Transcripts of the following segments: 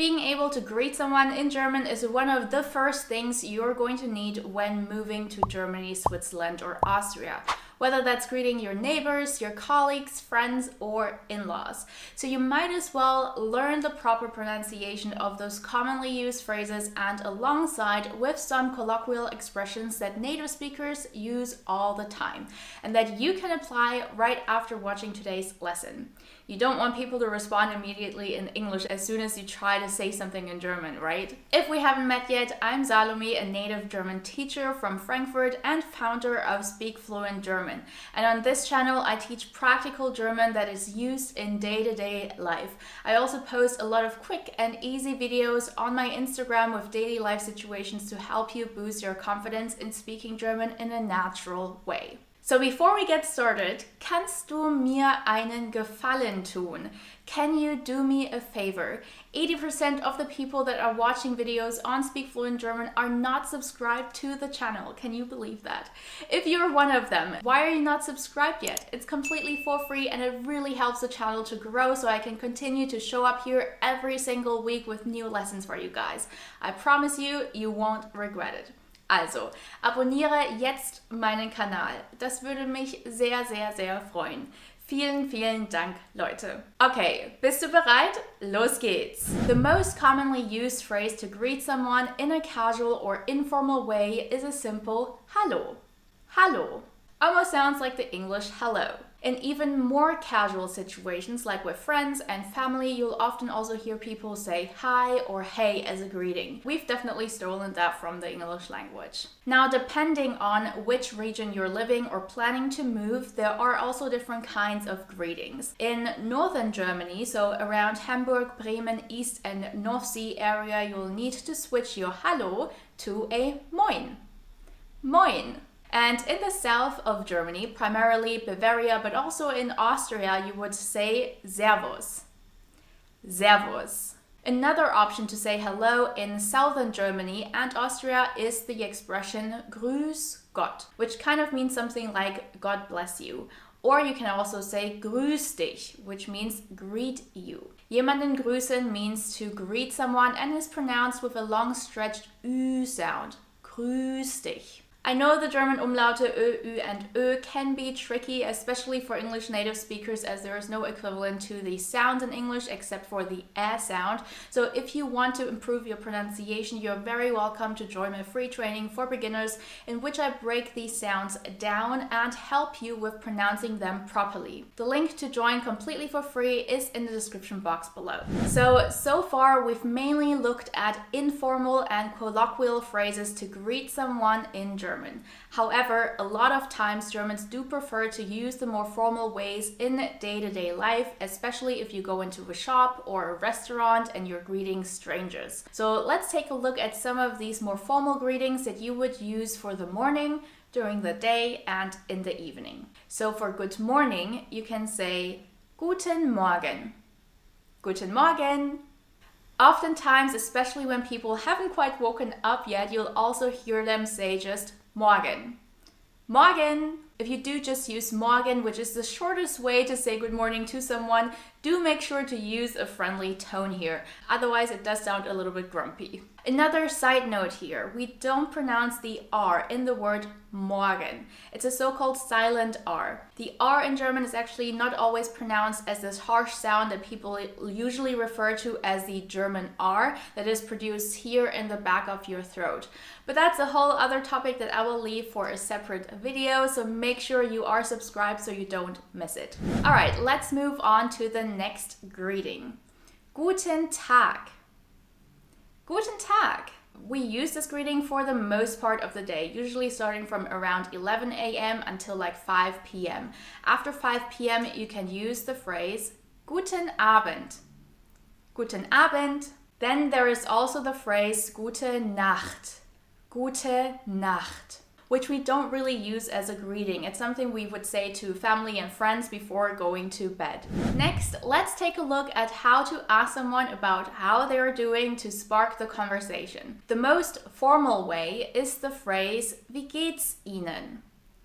Being able to greet someone in German is one of the first things you're going to need when moving to Germany, Switzerland, or Austria. Whether that's greeting your neighbors, your colleagues, friends, or in-laws. So you might as well learn the proper pronunciation of those commonly used phrases and alongside with some colloquial expressions that native speakers use all the time and that you can apply right after watching today's lesson. You don't want people to respond immediately in English as soon as you try to say something in German, right? If we haven't met yet, I'm Salome, a native German teacher from Frankfurt and founder of Speak Fluent German. And on this channel, I teach practical German that is used in day-to-day life. I also post a lot of quick and easy videos on my Instagram with daily life situations to help you boost your confidence in speaking German in a natural way. So before we get started, kannst du mir einen Gefallen tun? Can you do me a favor? 80% of the people that are watching videos on Speak Fluent German are not subscribed to the channel. Can you believe that? If you're one of them, why are you not subscribed yet? It's completely for free and it really helps the channel to grow so I can continue to show up here every single week with new lessons for you guys. I promise you, you won't regret it. Also, abonniere jetzt meinen Kanal. Das würde mich sehr, sehr, sehr freuen. Vielen, vielen Dank, Leute. Okay, bist du bereit? Los geht's. The most commonly used phrase to greet someone in a casual or informal way is a simple hallo. Hallo. Almost sounds like the English hello. In even more casual situations, like with friends and family, you'll often also hear people say hi or hey as a greeting. We've definitely stolen that from the English language. Now, depending on which region you're living or planning to move, there are also different kinds of greetings. In northern Germany, so around Hamburg, Bremen, East and North Sea area, you'll need to switch your hallo to a moin. Moin. And in the south of Germany, primarily Bavaria, but also in Austria, you would say servus. Servus. Another option to say hello in southern Germany and Austria is the expression grüß Gott, which kind of means something like God bless you. Or you can also say grüß dich, which means greet you. Jemanden grüßen means to greet someone and is pronounced with a long stretched ü sound. Grüß dich. I know the German Umlaute Ö, Ü, and Ö can be tricky, especially for English native speakers, as there is no equivalent to the sound in English except for the ä sound. So if you want to improve your pronunciation, you're very welcome to join my free training for beginners in which I break these sounds down and help you with pronouncing them properly. The link to join completely for free is in the description box below. So far we've mainly looked at informal and colloquial phrases to greet someone in German. However, a lot of times Germans do prefer to use the more formal ways in day-to-day life, especially if you go into a shop or a restaurant and you're greeting strangers. So let's take a look at some of these more formal greetings that you would use for the morning, during the day, and in the evening. So for good morning, you can say Guten Morgen. Guten Morgen. Oftentimes, especially when people haven't quite woken up yet, you'll also hear them say just Morgen. Morgen. If you do just use Morgen, which is the shortest way to say good morning to someone, do make sure to use a friendly tone here. Otherwise, it does sound a little bit grumpy. Another side note here, we don't pronounce the R in the word morgen. It's a so-called silent R. The R in German is actually not always pronounced as this harsh sound that people usually refer to as the German R that is produced here in the back of your throat. But that's a whole other topic that I will leave for a separate video, so make sure you are subscribed so you don't miss it. All right, let's move on to the next greeting. Guten Tag. Guten Tag. We use this greeting for the most part of the day, usually starting from around 11 a.m. until like 5 p.m. After 5 p.m. you can use the phrase Guten Abend. Guten Abend. Then there is also the phrase Gute Nacht. Gute Nacht, which we don't really use as a greeting. It's something we would say to family and friends before going to bed. Next, let's take a look at how to ask someone about how they are doing to spark the conversation. The most formal way is the phrase Wie geht's Ihnen?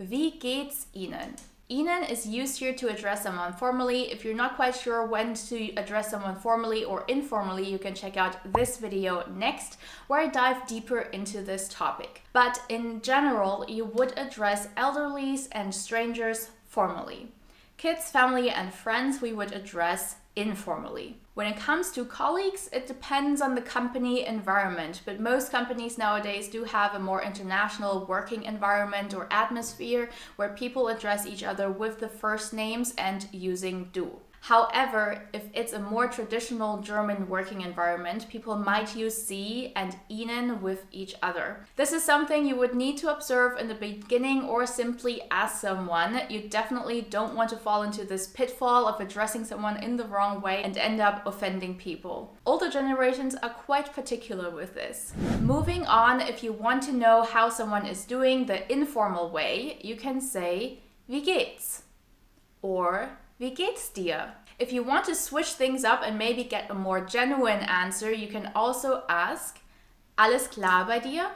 Wie geht's Ihnen? Ihnen is used here to address someone formally. If you're not quite sure when to address someone formally or informally, you can check out this video next, where I dive deeper into this topic. But in general, you would address elderlies and strangers formally. Kids, family, and friends we would address informally. When it comes to colleagues, it depends on the company environment, but most companies nowadays do have a more international working environment or atmosphere where people address each other with the first names and using du. However, if it's a more traditional German working environment, people might use Sie and Ihnen with each other. This is something you would need to observe in the beginning or simply ask someone. You definitely don't want to fall into this pitfall of addressing someone in the wrong way and end up offending people. Older generations are quite particular with this. Moving on, if you want to know how someone is doing the informal way, you can say Wie geht's? Or Wie geht's dir? If you want to switch things up and maybe get a more genuine answer, you can also ask Alles klar bei dir?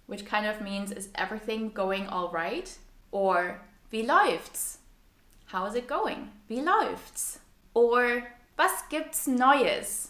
Which kind of means, is everything going all right? Or Wie läuft's? How is it going? Wie läuft's? Or Was gibt's Neues?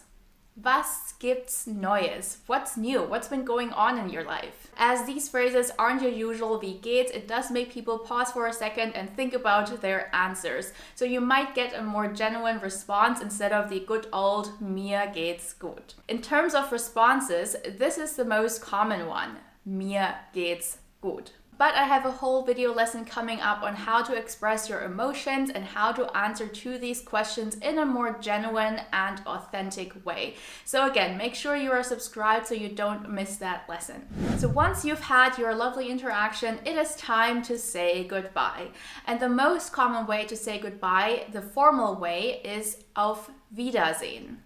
Was gibt's Neues? What's new? What's been going on in your life? As these phrases aren't your usual Wie geht's, it does make people pause for a second and think about their answers. So you might get a more genuine response instead of the good old Mir geht's gut. In terms of responses, this is the most common one. Mir geht's gut. But I have a whole video lesson coming up on how to express your emotions and how to answer to these questions in a more genuine and authentic way. So again, make sure you are subscribed so you don't miss that lesson. So once you've had your lovely interaction, it is time to say goodbye. And the most common way to say goodbye, the formal way, is Auf Wiedersehen.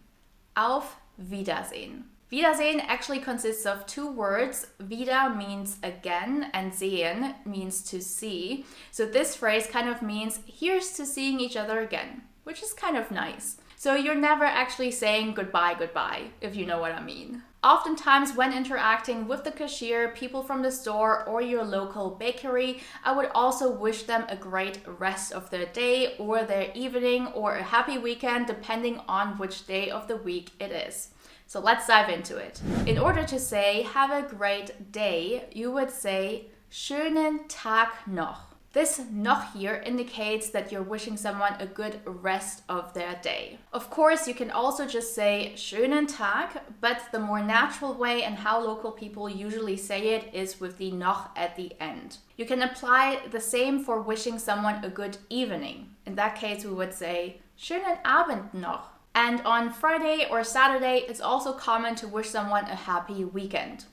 Auf Wiedersehen. Wiedersehen actually consists of two words. Wieder means again and sehen means to see. So this phrase kind of means here's to seeing each other again, which is kind of nice. So you're never actually saying goodbye, if you know what I mean. Oftentimes when interacting with the cashier, people from the store, or your local bakery, I would also wish them a great rest of their day or their evening or a happy weekend, depending on which day of the week it is. So let's dive into it. In order to say have a great day, you would say schönen Tag noch. This noch here indicates that you're wishing someone a good rest of their day. Of course, you can also just say schönen Tag, but the more natural way and how local people usually say it is with the noch at the end. You can apply the same for wishing someone a good evening. In that case, we would say schönen Abend noch. And on Friday or Saturday, it's also common to wish someone a happy weekend.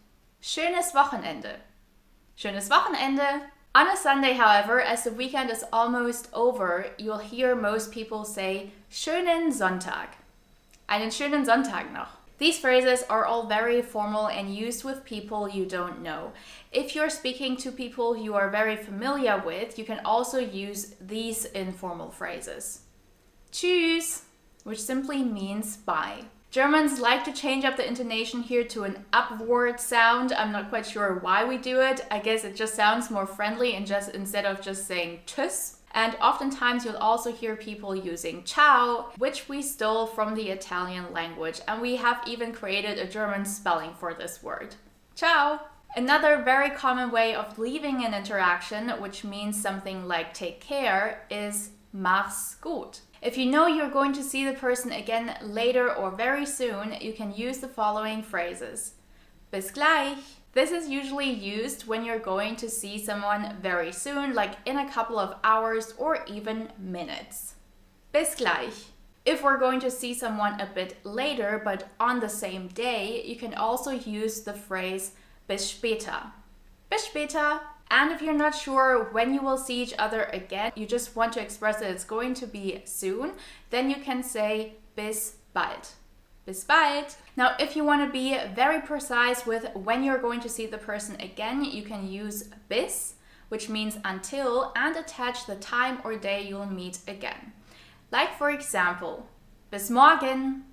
Schönes Wochenende. Schönes Wochenende. On a Sunday, however, as the weekend is almost over, you'll hear most people say schönen Sonntag. Einen schönen Sonntag noch. These phrases are all very formal and used with people you don't know. If you're speaking to people you are very familiar with, you can also use these informal phrases. Tschüss, which simply means bye. Germans like to change up the intonation here to an upward sound. I'm not quite sure why we do it. I guess it just sounds more friendly and just instead of just saying tschüss. And oftentimes you'll also hear people using ciao, which we stole from the Italian language, and we have even created a German spelling for this word. Ciao! Another very common way of leaving an interaction, which means something like take care, is mach's gut. If you know you're going to see the person again later or very soon, you can use the following phrases. Bis gleich. This is usually used when you're going to see someone very soon, like in a couple of hours or even minutes. Bis gleich. If we're going to see someone a bit later, but on the same day, you can also use the phrase bis später. Bis später. And if you're not sure when you will see each other again, you just want to express that it's going to be soon, then you can say bis bald. Bis bald. Now, if you want to be very precise with when you're going to see the person again, you can use bis, which means until, and attach the time or day you'll meet again. Like for example, bis morgen,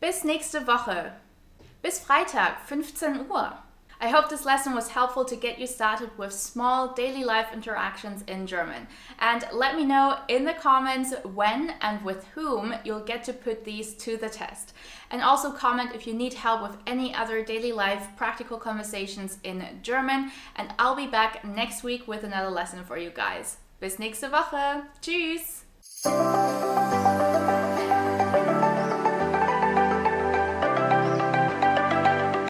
bis nächste Woche, bis Freitag, 15 Uhr. I hope this lesson was helpful to get you started with small daily life interactions in German. And let me know in the comments when and with whom you'll get to put these to the test. And also comment if you need help with any other daily life practical conversations in German. And I'll be back next week with another lesson for you guys. Bis nächste Woche. Tschüss!